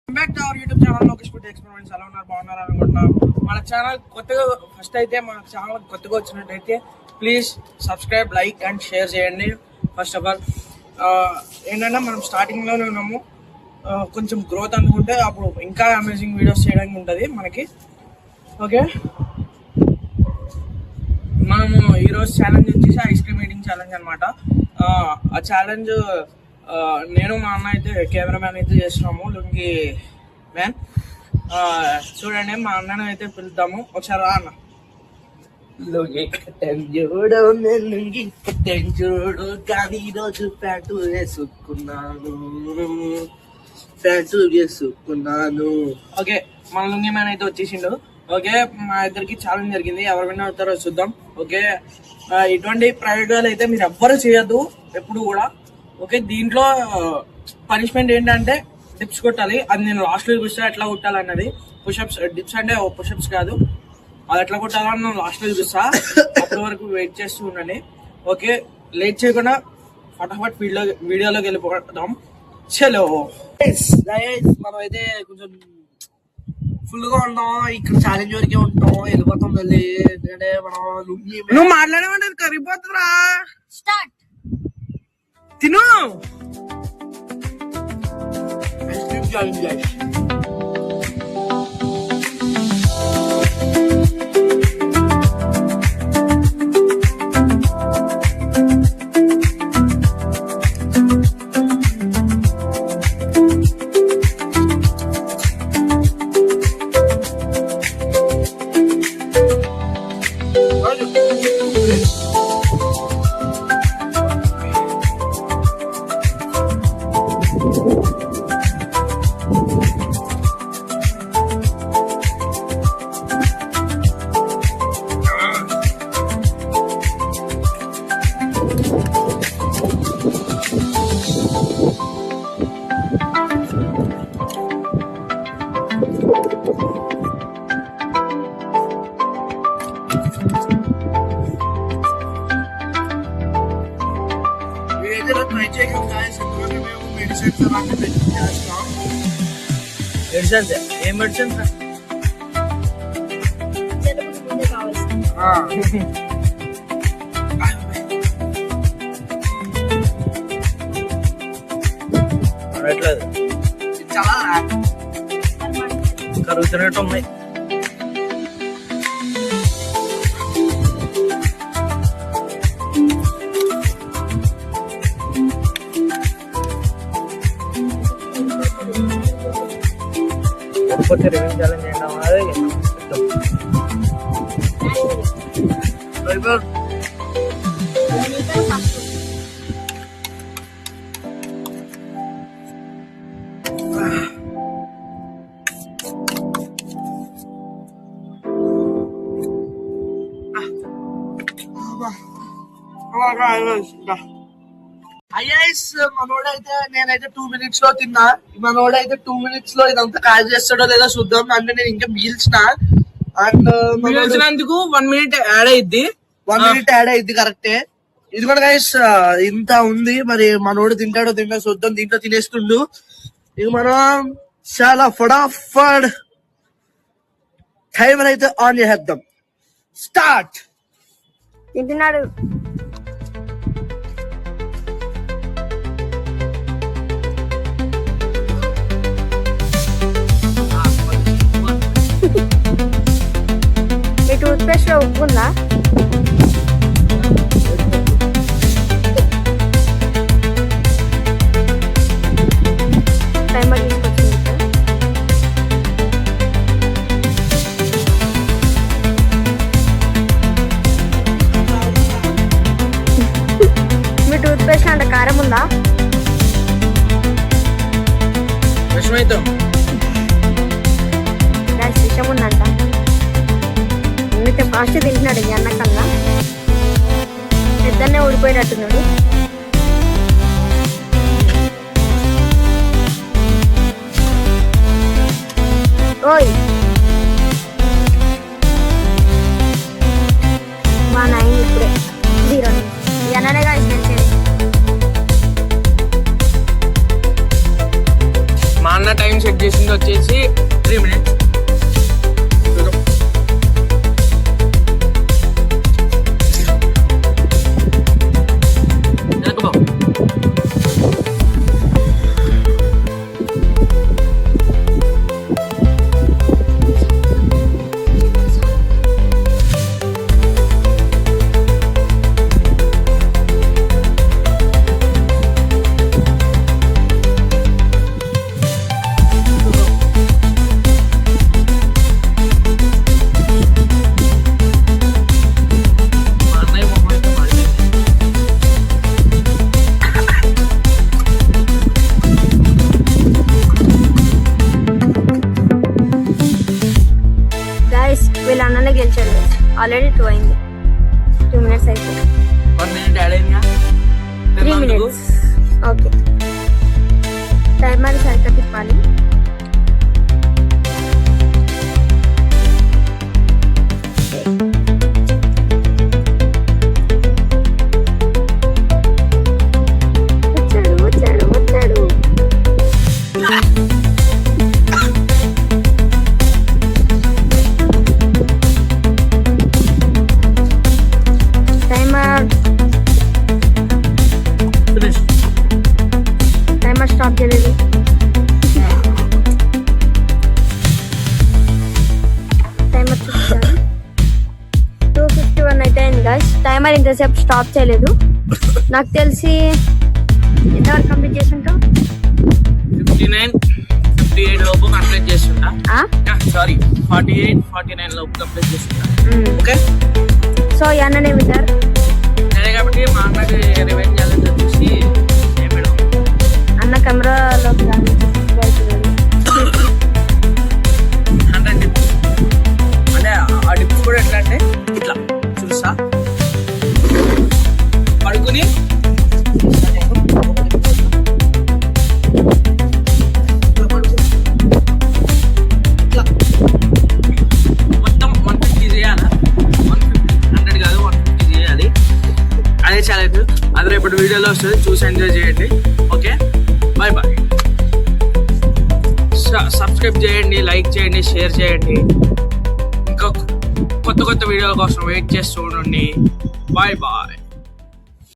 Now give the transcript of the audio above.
Back to our YouTube channel Lokesh పుట్టి experiments. ఎలా ఉన్నారు, బాగున్నారు అనుకుంటున్నాం. మన ఛానల్ కొత్తగా ఫస్ట్ అయితే మన ఛానల్ కొత్తగా వచ్చినట్టయితే please subscribe, like and share చేయండి. ఫస్ట్ ఆఫ్ ఆల్ ఏంటంటే మనం స్టార్టింగ్లోనే ఉన్నాము. కొంచెం గ్రోత్ అనుకుంటే అప్పుడు ఇంకా అమేజింగ్ వీడియోస్ చేయడానికి ఉంటుంది మనకి. ఓకే, మనము ఈరోజు ఛాలెంజ్ వచ్చేసి ఐస్ క్రీమ్ ఈటింగ్ ఛాలెంజ్ అనమాట. ఆ ఛాలెంజ్ నేను మా అన్న అయితే కెమెరామ్యాన్ అయితే చేస్తున్నాము, లుంగి మ్యాన్. చూడండి, మా అన్నను అయితే పిలుద్దాము. ఒకసారి రా అన్న. లుంగి చూడు, లుంగి చూడు, కానీ ఈరోజు ప్యాంటు వేసుకున్నాను. ఓకే, మన లుంగి మ్యాన్ అయితే వచ్చేసిండు. ఓకే, మా ఇద్దరికి ఛాలెంజ్ జరిగింది. ఎవరు విన్ అవుతారో చూద్దాం. ఓకే, ఇటువంటి ప్రయోగాలు అయితే మీరు ఎవ్వరు చేయొద్దు ఎప్పుడు కూడా. ఓకే, దీంట్లో పనిష్మెంట్ ఏంటంటే డిప్స్ కొట్టాలి. అది నేను లాస్ట్లో చూపిస్తా ఎట్లా కొట్టాలన్నది. పుషప్స్, డిప్స్ అంటే పుషప్స్ కాదు, అది ఎట్లా కొట్టాలని నేను లాస్ట్లో చూపిస్తా. అప్పటి వరకు వెయిట్ చేస్తూ ఉండండి. ఓకే, లేట్ చేయకుండా ఫటాఫట్ వీడియోలోకి వెళ్ళిపోతాం. చలో, మనం అయితే కొంచెం ఫుల్ గా ఉంటాం. ఇక్కడ ఛాలెంజ్ వరకే ఉంటాం, వెళ్ళిపోతాం మళ్ళీ. ఎందుకంటే మనం నువ్వు మాట్లాడమంటే కరిగిపోతుందిరా. స్టార్ట్, తిను. Ice cream challenge guys. ఏం మెడిసిన్స్? అనట్లేదు, చాలా కరుగుతున్నట్టు ఉన్నాయి. రివెంజ్ ఛాలెంజ్ చేయడం ఐఎస్. మనోడైతే నేనైతే 2 minutes లో తిన్నా. మనోడైతే 2 minutes లో ఇదంతా కాల్ చేస్తాడో లేదో చూద్దాం. అంటే నేను ఇంకా మిగిల్చిన అండ్ మిగిల్చినందుకు 1 minute యాడ్ అయ్యిద్ది. 1 minute యాడ్ అయ్యిద్ది, కరెక్టే. ఇది కూడా గైస్ ఇంత ఉంది. మరి మనోడు తింటాడో చూద్దాం. దీంట్లో తినేస్తుండు. ఇది మనం చాలా ఫటాఫట్ టైమర్ అయితే ఆన్ చేద్దాం. స్టార్ట్. తింటున్నాడు. మీ టూత్ పేస్ట్ లో ఉప్పు ఉందా? టైమర్ తీసుకొచ్చింది. మీ టూత్ పేస్ట్ అంత కారం ఉందా? దాని విషయం ఉందంట. అందుకే ఫాస్ట్ తింటున్నాడు. ఈ అన్న కన్నా పెద్దనే ఊడిపోయినట్టున్నాడు. ఓయ్, మా నాయన ఇప్పుడే 0. ఈ అన్ననే కాదు తెలిసేది. మా అన్న టైం సెట్ చేసింది వచ్చేసి 3 minutes. గైస్ వీళ్ళ అన్ననే గెలిచాడు ఆల్రెడీ 2 అయింది 2 minutes అయిపోయింది 1 minute యాడ్ అయిందిగా 3 minutes ఓకే టైమర్ సరిగ్గా తిప్పాలి వచ్చాడు టైమర్ స్టాప్ చేయలేదు టైమర్ చూపించారు 2:51 అయితే అయింది గాయస్ టైమర్ ఇంతసేపు స్టాప్ చేయలేదు నాకు తెలిసి ఎంతవరకు కంప్లీట్ చేస్తుంటాం 59-58 లోపు కంప్లీట్ చేస్తుంటా. సారీ 48-49 లోపు కంప్లీట్ చేస్తుంటా. ఓకే సో ఈ అన్ననే విన్నర్ సరే కాబట్టి మా అన్నకి రివెంజ్ ఛాలెంజ్ వచ్చేసి ఏం పెడదాం అన్న కెమెరాలోకి వెళ్తున్నాడు 100 టిప్స్ అంటే ఆ టిప్స్ కూడా ఎట్లా అంటే ఇట్లా చూసా పడుకుని మొత్తం 150 చేయాలా 100 కాదు 150 చేయాలి అదే ఛాలెంజ్ అది రేపటి వీడియోలో వస్తుంది చూసి ఎంజాయ్ చేయండి ఓకే బాయ్ బాయ్ సబ్స్క్రైబ్ చేయండి లైక్ చేయండి షేర్ చేయండి ఇంకా కొత్త వీడియోల కోసం వెయిట్ చేస్తూ ఉండండి బాయ్ బాయ్